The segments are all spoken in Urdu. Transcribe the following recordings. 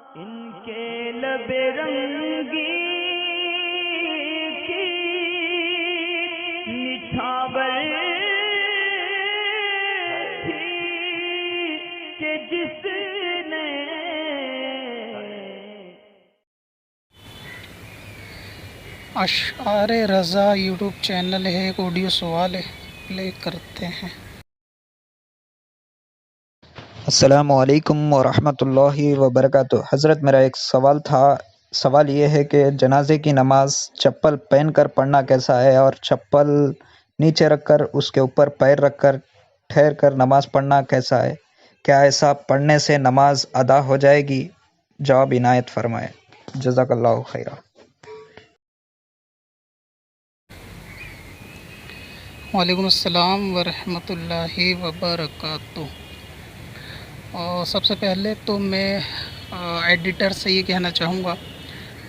ان کے لب رنگی کی نچھاور تھی کہ جس نے اشعار رضا یوٹیوب چینل ہے، ایک آڈیو سوال ہے، پلے کرتے ہیں۔ السلام علیکم ورحمۃ اللہ وبرکاتہ۔ حضرت میرا ایک سوال تھا، سوال یہ ہے کہ جنازے کی نماز چپل پہن کر پڑھنا کیسا ہے، اور چپل نیچے رکھ کر اس کے اوپر پیر رکھ کر ٹھہر کر نماز پڑھنا کیسا ہے؟ کیا ایسا پڑھنے سے نماز ادا ہو جائے گی؟ جواب عنایت فرمائے، جزاک اللہ خیرہ۔ وعلیکم السلام ورحمۃ اللہ وبرکاتہ۔ اور سب سے پہلے تو میں ایڈیٹر سے یہ کہنا چاہوں گا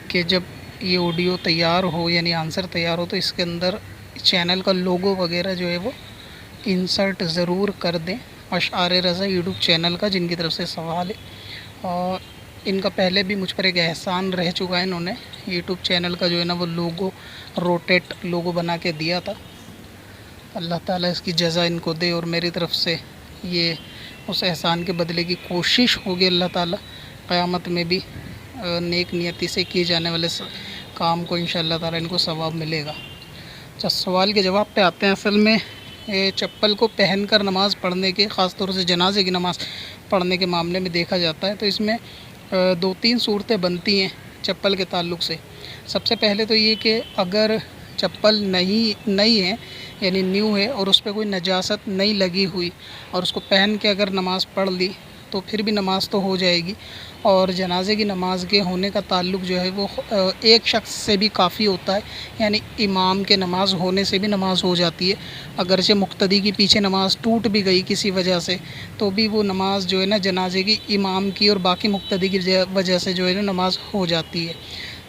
کہ جب یہ آڈیو تیار ہو، یعنی آنسر تیار ہو، تو اس کے اندر چینل کا لوگو وغیرہ جو ہے وہ انسرٹ ضرور کر دیں، اشعار رضا یوٹیوب چینل کا، جن کی طرف سے سوال ہے۔ اور ان کا پہلے بھی مجھ پر ایک احسان رہ چکا ہے، انہوں نے یوٹیوب چینل کا جو ہے نا وہ لوگو روٹیٹ لوگو بنا کے دیا تھا۔ اللہ تعالیٰ اس کی جزا ان کو دے، اور میری طرف سے یہ اس احسان کے بدلے کی کوشش ہوگی۔ اللہ تعالیٰ قیامت میں بھی نیک نیتی سے کیے جانے والے کام کو انشاءاللہ تعالیٰ ان کو ثواب ملے گا۔ اچھا، سوال کے جواب پہ آتے ہیں۔ اصل میں چپل کو پہن کر نماز پڑھنے کے، خاص طور سے جنازے کی نماز پڑھنے کے معاملے میں دیکھا جاتا ہے تو اس میں دو تین صورتیں بنتی ہیں چپل کے تعلق سے۔ سب سے پہلے تو یہ کہ اگر چپل نئی ہے، یعنی نیو ہے، اور اس پہ کوئی نجاست نہیں لگی ہوئی، اور اس کو پہن کے اگر نماز پڑھ لی تو پھر بھی نماز تو ہو جائے گی۔ اور جنازے کی نماز کے ہونے کا تعلق جو ہے وہ ایک شخص سے بھی کافی ہوتا ہے، یعنی امام کے نماز ہونے سے بھی نماز ہو جاتی ہے۔ اگرچہ مقتدی کی پیچھے نماز ٹوٹ بھی گئی کسی وجہ سے، تو بھی وہ نماز جو ہے نا جنازے کی امام کی اور باقی مقتدی کی وجہ سے جو ہے نا نماز ہو جاتی ہے۔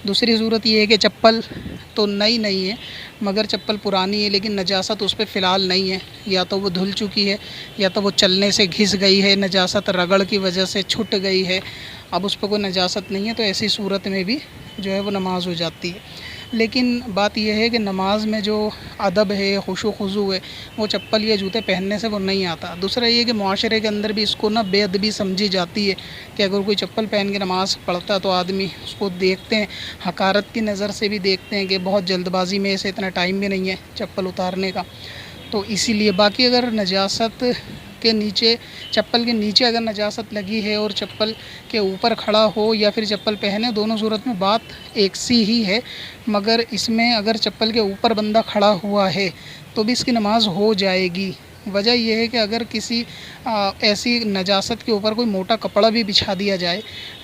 دوسری صورت یہ ہے کہ چپل تو نئی ہے، مگر چپل پرانی ہے لیکن نجاست اس پہ فی الحال نہیں ہے، یا تو وہ دھل چکی ہے یا تو وہ چلنے سے گھس گئی ہے، نجاست رگڑ کی وجہ سے چھٹ گئی ہے، اب اس پہ کوئی نجاست نہیں ہے، تو ایسی صورت میں بھی جو ہے وہ نماز ہو جاتی ہے۔ لیکن بات یہ ہے کہ نماز میں جو ادب ہے، خشوع و خضوع ہے، وہ چپل یا جوتے پہننے سے وہ نہیں آتا۔ دوسرا یہ کہ معاشرے کے اندر بھی اس کو نا بے ادبی سمجھی جاتی ہے کہ اگر کوئی چپل پہن کے نماز پڑھتا ہے تو آدمی اس کو دیکھتے ہیں، حقارت کی نظر سے بھی دیکھتے ہیں کہ بہت جلد بازی میں، اسے اتنا ٹائم بھی نہیں ہے چپل اتارنے کا، تو اسی لیے۔ باقی اگر نجاست کے نیچے، چپل کے نیچے اگر نجاست لگی ہے اور چپل کے اوپر کھڑا ہو یا پھر چپل پہنے، دونوں صورت میں بات ایک سی ہی ہے، مگر اس میں اگر چپل کے اوپر بندہ کھڑا ہوا ہے تو بھی اس کی نماز ہو جائے گی۔ وجہ یہ ہے کہ اگر کسی ایسی نجاست کے اوپر کوئی موٹا کپڑا بھی بچھا دیا جائے،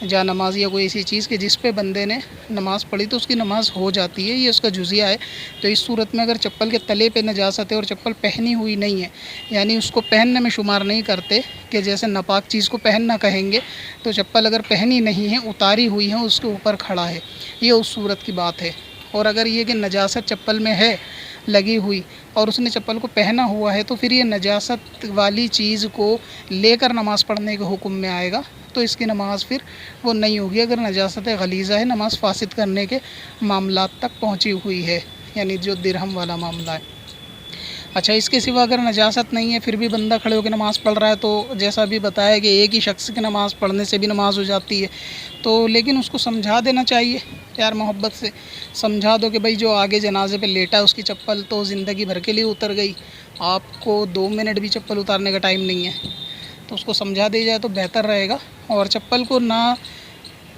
جا نماز یا کوئی ایسی چیز کہ جس پہ بندے نے نماز پڑھی، تو اس کی نماز ہو جاتی ہے، یہ اس کا جزیہ ہے۔ تو اس صورت میں اگر چپل کے تلے پہ نجاست ہے اور چپل پہنی ہوئی نہیں ہے، یعنی اس کو پہننے میں شمار نہیں کرتے کہ جیسے ناپاک چیز کو پہننا کہیں گے، تو چپل اگر پہنی نہیں ہے، اتاری ہوئی ہے، اس کے اوپر کھڑا ہے، یہ اس صورت کی بات ہے۔ اور اگر یہ کہ نجاست چپل میں ہے لگی ہوئی اور اس نے چپل کو پہنا ہوا ہے، تو پھر یہ نجاست والی چیز کو لے کر نماز پڑھنے کے حکم میں آئے گا، تو اس کی نماز پھر وہ نہیں ہوگی۔ اگر نجاست غلیظہ ہے، نماز فاسد کرنے کے معاملات تک پہنچی ہوئی ہے، یعنی جو درہم والا معاملہ ہے۔ اچھا، اس کے سوا اگر نجاست نہیں ہے پھر بھی بندہ کھڑے ہو کے نماز پڑھ رہا ہے، تو جیسا بھی بتایا کہ ایک ہی شخص کی نماز پڑھنے سے بھی نماز ہو جاتی ہے، تو لیکن اس کو سمجھا دینا چاہیے، پیار محبت سے سمجھا دو کہ بھائی جو آگے جنازے پہ لیٹا ہے اس کی چپل تو زندگی بھر کے لیے اتر گئی، آپ کو 2 منٹ بھی چپل اتارنے کا ٹائم نہیں ہے، تو اس کو سمجھا دی جائے تو بہتر رہے گا۔ اور چپل کو نہ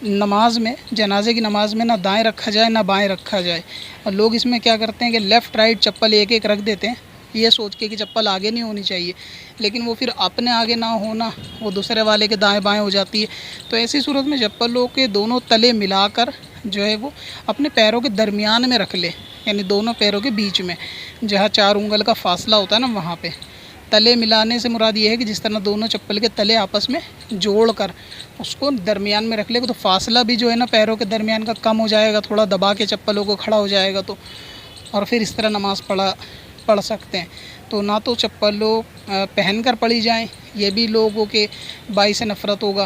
نماز میں، جنازے کی نماز میں، نہ دائیں رکھا جائے نہ بائیں رکھا جائے۔ اور لوگ اس میں کیا کرتے ہیں کہ لیفٹ رائٹ چپل ایک ایک رکھ دیتے ہیں، یہ سوچ کے کہ چپل آگے نہیں ہونی چاہیے، لیکن وہ پھر اپنے آگے نہ ہونا، وہ دوسرے والے کے دائیں بائیں ہو جاتی ہے۔ تو ایسی صورت میں چپلوں کے دونوں تلے ملا کر جو ہے وہ اپنے پیروں کے درمیان میں رکھ لے، یعنی دونوں پیروں کے بیچ میں، جہاں 4 انگل کا فاصلہ ہوتا ہے نا، وہاں پہ۔ تلے ملانے سے مراد یہ ہے کہ جس طرح دونوں چپل کے تلے آپس میں جوڑ کر اس کو درمیان میں رکھ لے گا، تو فاصلہ بھی جو ہے نا پیروں کے درمیان کا کم ہو جائے گا، تھوڑا دبا کے چپلوں کو کھڑا ہو جائے گا، تو اور پھر اس طرح نماز پڑھ سکتے ہیں۔ تو نہ تو چپلوں پہن کر پڑھی جائیں، یہ بھی لوگوں کے باعث نفرت ہوگا